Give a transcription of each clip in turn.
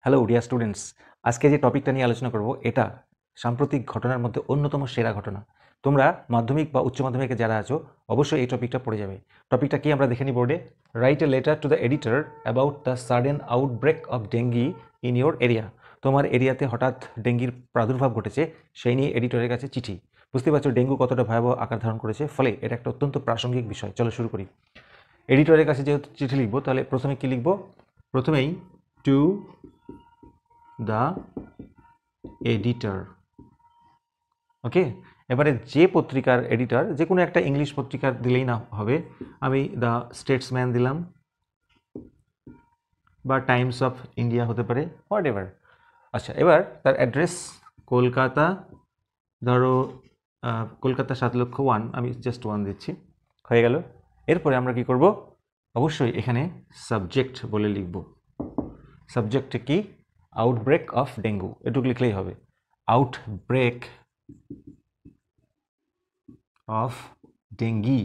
Hello dear students, আজকে যে টপিকটা নিয়ে আলোচনা করব এটা সাম্প্রতিক ঘটনার মধ্যে অন্যতম সেরা ঘটনা। তোমরা মাধ্যমিক বা উচ্চ মাধ্যমিকে যারা আছো অবশ্যই এই টপিকটা পড়ে যাবে। টপিকটা কি আমরা দেখে নিই বোর্ডে। Write a letter to the editor about the sudden outbreak of dengue in your area. তোমার এরিয়াতে হঠাৎ ডেঙ্গির প্রাদুর্ভাব ঘটেছে, সেই নিয়ে এডিটরের কাছে চিঠি। বুঝতে পারছো ডেঙ্গু কতটা ভয়াবহ আকার ধারণ করেছে, ফলে এটা একটা অত্যন্ত প্রাসঙ্গিক বিষয়। চলো শুরু করি। এডিটরের কাছে যেহেতু চিঠি লিখবো, তাহলে প্রথমে কি লিখবো? প্রথমেই টু দ্য এডিটর। ওকে, এবারে যে পত্রিকার এডিটর, যে কোনো একটা ইংলিশ পত্রিকার দিলেই না হবে। আমি দ্য স্টেটসম্যান দিলাম, বা টাইমস অফ ইন্ডিয়া হতে পারে, হোয়াট এভার। আচ্ছা, এবার তার অ্যাড্রেস কলকাতা, ধরো কলকাতা 7,01,000, আমি জাস্ট 1 দিচ্ছি, হয়ে গেল। এরপরে আমরা কি করব? অবশ্যই এখানে সাবজেক্ট বলে লিখব। সাবজেক্টে কি? আউটব্রেক অফ ডেঙ্গু, এটুকু লিখলেই হবে। আউটব্রেক অফ ডেঙ্গি,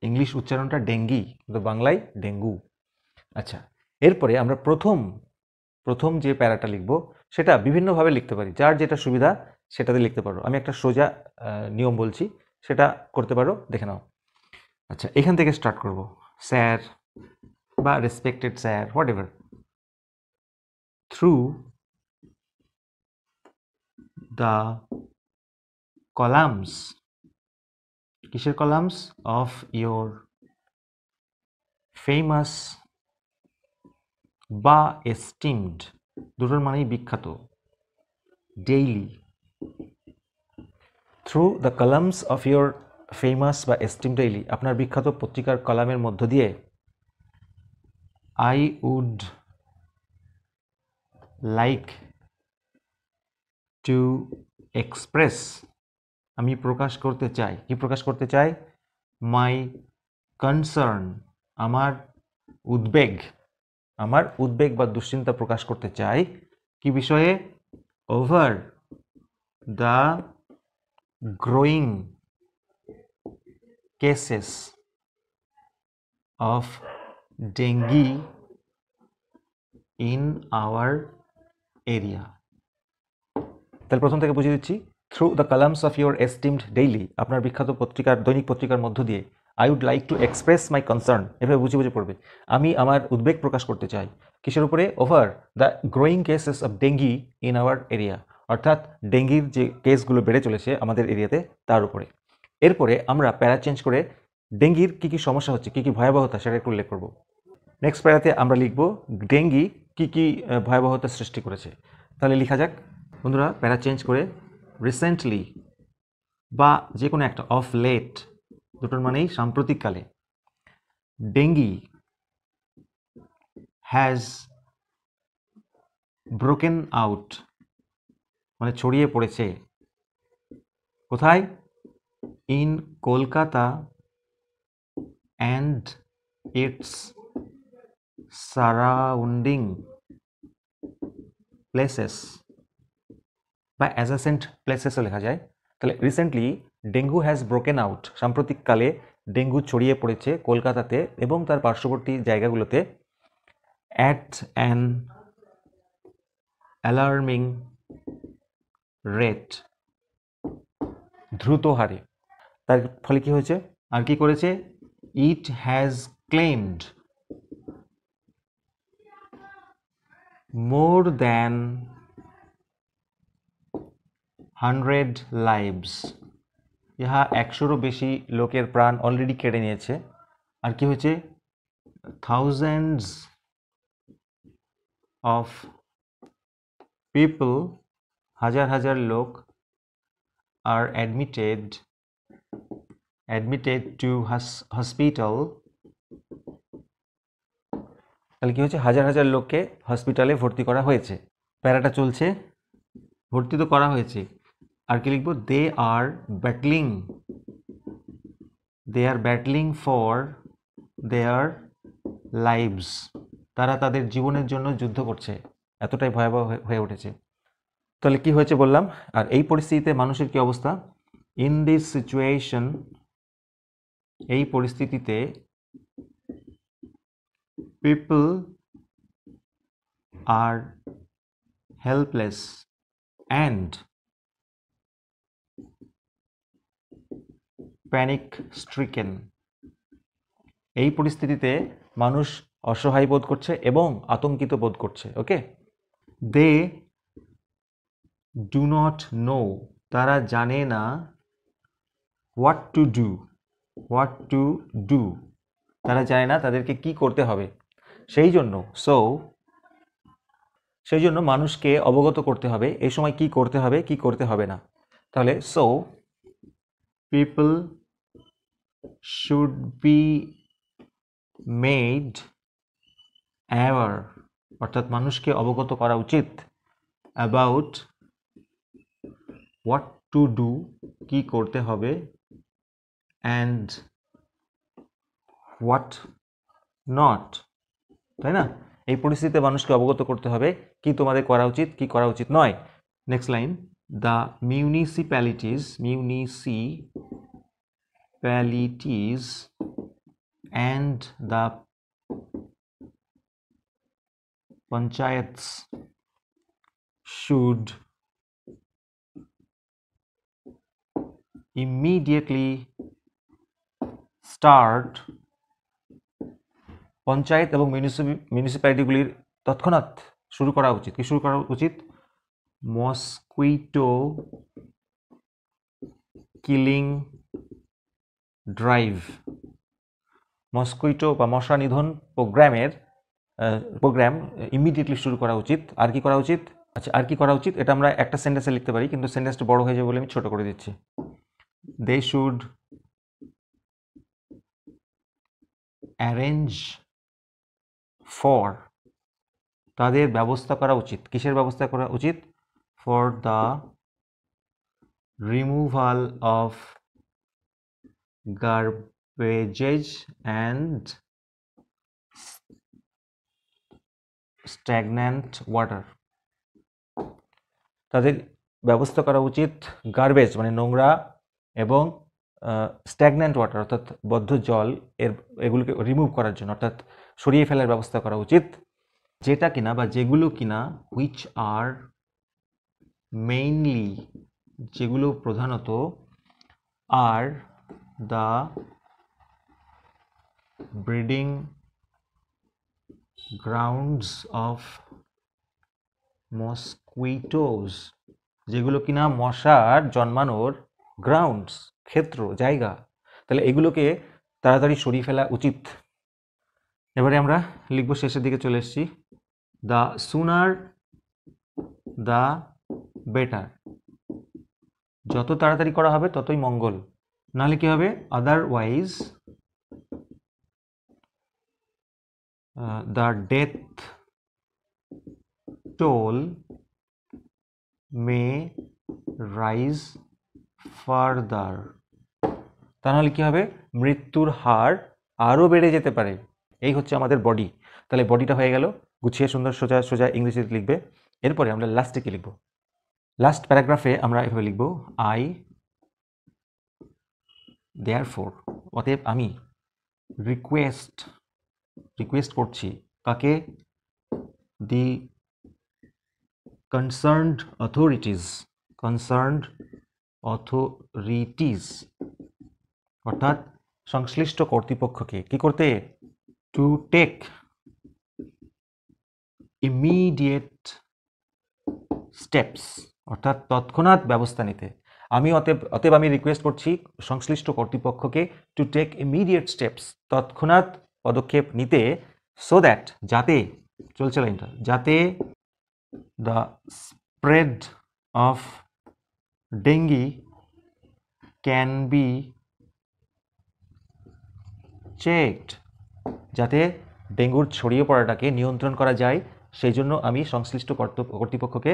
ইংলিশ উচ্চারণটা ডেঙ্গি, কিন্তু বাংলায় ডেঙ্গু। আচ্ছা, এরপরে আমরা প্রথম যে প্যারাটা লিখব সেটা বিভিন্নভাবে লিখতে পারি, যার যেটা সুবিধা সেটাতে লিখতে পারো। আমি একটা সোজা নিয়ম বলছি, সেটা করতে পারো, দেখে নাও। আচ্ছা, এখান থেকে স্টার্ট করব। স্যার বা respected sir, whatever, through the columns, কিসের কলামস? অফ ইয়োর ফেমাস বা এস্টিমড, দুটোর মানেই বিখ্যাত, daily, through the columns of your famous বা এস্টিম ডেইলি, আপনার বিখ্যাত পত্রিকার কলামের মধ্য দিয়ে, I would like to express, আমি প্রকাশ করতে চাই। কি প্রকাশ করতে চাই? মাই কনসার্ন, আমার উদ্বেগ বা দুশ্চিন্তা প্রকাশ করতে চাই। কি বিষয়ে? Over the growing cases of dengue in our area. তাহলে প্রথম থেকে বুঝিয়ে দিচ্ছি। Through the columns of your esteemed daily, আপনার বিখ্যাত পত্রিকার, দৈনিক পত্রিকার মধ্য দিয়ে, I would like to express my concern, এভাবে বুঝে বুঝে পড়বে। আমি আমার উদ্বেগ প্রকাশ করতে চাই। কিসের উপরে? Over the growing cases of dengue in our area, অর্থাৎ ডেঙ্গির যে কেসগুলো বেড়ে চলেছে আমাদের এরিয়াতে, তার উপরে। এরপরে আমরা প্যারা চেঞ্জ করে ডেঙ্গির কী কী সমস্যা হচ্ছে, কী কী ভয়াবহতা, সেটা একটু উল্লেখ করব। নেক্সট প্যারাতে আমরা লিখব ডেঙ্গি কী কী ভয়াবহতা সৃষ্টি করেছে। তাহলে লেখা যাক বন্ধুরা, প্যারা চেঞ্জ করে রিসেন্টলি বা যে কোনো একটা, অফ লেট, দুটোর মানেই সাম্প্রতিককালে, ডেঙ্গি হ্যাজ ব্রোকেন আউট, মানে ছড়িয়ে পড়েছে। কোথায়? In Kolkata and it's surrounding places, বা অ্যাডজেসেন্ট প্লেসেসও লেখা যায়। তাহলে recently dengue has broken out, সাম্প্রতিককালে ডেঙ্গু ছড়িয়ে পড়েছে কলকাতাতে এবং তার পার্শ্ববর্তী জায়গাগুলোতে, অ্যাট অ্যান অ্যালার্মিং রেট, দ্রুত হারে। তার ফলে কি হয়েছে? আর কি করেছে? It has claimed more than 100 lives, ইহা 100-রও বেশি লোকের প্রাণ অলরেডি কেড়ে নিয়েছে। আর কি হয়েছে? থাউজেন্ডস অফ পিপল, হাজার হাজার লোক, আর অ্যাডমিটেড টু হসপিটাল, তাহলে কি হচ্ছে? হাজার হাজার লোককে হসপিটালে ভর্তি করা হয়েছে। প্যারাটা চলছে, ভর্তি তো করা হয়েছে। আর কি লিখবো? দে আর ব্যাটলিং ফর দেয়ার লাইভস, তারা তাদের জীবনের জন্য যুদ্ধ করছে, এতটাই ভয়াবহ হয়ে উঠেছে। তাহলে কি হয়েছে বললাম। আর এই পরিস্থিতিতে মানুষের কি অবস্থা? ইন দিস সিচুয়েশন, এই পরিস্থিতিতে, people are helpless and panic stricken. এই পরিস্থিতিতে মানুষ অসহায় বোধ করছে এবং আতঙ্কিত বোধ করছে। ওকে, দে ডু নট নো, তারা জানে না হোয়াট টু ডু, তারা জানে না তাদেরকে কি করতে হবে। সেই জন্য মানুষকে অবগত করতে হবে এই সময় কি করতে হবে কি করতে হবে না। তাহলে so people should be made aware, অর্থাৎ মানুষকে অবগত করা উচিত অ্যাবাউট হোয়াট টু ডু, কি করতে হবে, অ্যান্ড হোয়াট নট, তাই না? এই পরিস্থিতিতে মানুষকে অবগত করতে হবে কি তোমাদের করা উচিত কি করা উচিত নয়। Next line, the municipalities and the panchayats should immediately start, panchayat এবং মিউনিসিপ্যালিটিগুলির তৎক্ষণাৎ শুরু করা উচিত। কি শুরু করা উচিত? মসকুইটো কিলিং ড্রাইভ, মসকুইটো বা মশা নিধন প্রোগ্রাম ইমিডিয়েটলি শুরু করা উচিত। আর কি করা উচিত? আচ্ছা, আর কি করা উচিত এটা আমরা একটা সেন্টেন্সে লিখতে পারি, কিন্তু সেন্টেন্সটা বড় হয়ে যাবে বলে আমি ছোট করে দিচ্ছি। দে শুড অ্যারেঞ্জ ফর, তাদের ব্যবস্থা করা উচিত। কিসের ব্যবস্থা করা উচিত? For the removal of গার্বেজেস and stagnant water, তাদের ব্যবস্থা করা উচিত গার্বেজ মানে নোংরা এবং স্ট্যাগন্যান্ট ওয়াটার অর্থাৎ বদ্ধ জল এগুলোকে রিমুভ করার জন্য, অর্থাৎ সরিয়ে ফেলার ব্যবস্থা করা উচিত। যেটা কিনা বা যেগুলো কিনা হুইচ আর মেইনলি, যেগুলো প্রধানত আর the breeding grounds of mosquitoes, যেগুলো কিনা মশার জন্মানোর গ্রাউন্ডস, ক্ষেত্র, জায়গা। তাহলে এগুলোকে তাড়াতাড়ি সরিয়ে ফেলা উচিত। এবারে আমরা লিখব, শেষের দিকে চলে এসেছি, দ্য সুনার দ্য বেটার, যত তাড়াতাড়ি করা হবে ততই মঙ্গল। নাহলে কি হবে? Otherwise the death toll May rise further, তা নাহলে কি হবে? মৃত্যুর হার আরও বেড়ে যেতে পারে। এই হচ্ছে আমাদের বডি। তাহলে বডিটা হয়ে গেল, গুছিয়ে সুন্দর সোজা সোজা ইংরেজিতে লিখবে। এরপরে আমরা লাস্টে কি লিখব? লাস্ট প্যারাগ্রাফে আমরা এভাবে লিখব, আই দেয়ারফর, অতএব আমি, রিকোয়েস্ট করছি, কাকে? দি কনসার্নড অথরিটিজ, অর্থাৎ সংশ্লিষ্ট কর্তৃপক্ষকে কি করতে? টু টেক ইমিডিয়েট স্টেপস, অর্থাৎ তৎক্ষণাৎ ব্যবস্থা নিতে। অতএব আমি রিকোয়েস্ট করছি সংশ্লিষ্ট কর্তৃপক্ষকে টু টেক ইমিডিয়েট স্টেপস, তৎক্ষণাৎ পদক্ষেপ নিতে, সো দ্যাট, যাতে, চলছে লাইনটা, যাতে the spread of dengue can be checked, যাতে ডেঙ্গুর ছড়িয়ে পড়াটাকে নিয়ন্ত্রণ করা যায়, সেই জন্য আমি সংশ্লিষ্ট কর্তৃপক্ষকে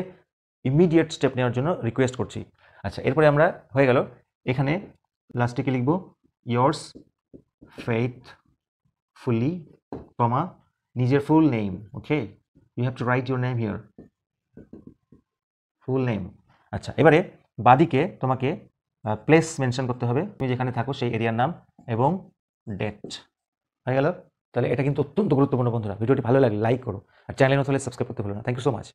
ইমিডিয়েট স্টেপ নেওয়ার জন্য রিকোয়েস্ট করছি। আচ্ছা, এরপরে আমরা হয়ে গেল, এখানে লাস্টে কি লিখব? ইয়ার্স ফেইথফুলি, কমা, নিজের full name. Okay, you have to write your name here, full name. আচ্ছা, এবারে বাদিকে তোমাকে প্লেস মেনশন করতে হবে, তুমি যেখানে থাকো সেই এরিয়ার নাম এবং ডেট। হয়ে গেল। তাহলে এটা কিন্তু অত্যন্ত গুরুত্বপূর্ণ বন্ধুরা। ভিডিওটি ভালো লাগলে লাইক করো, আর চ্যানেলে নতুন হলে সাবস্ক্রাইব করতে ভুলো না। Thank you so much.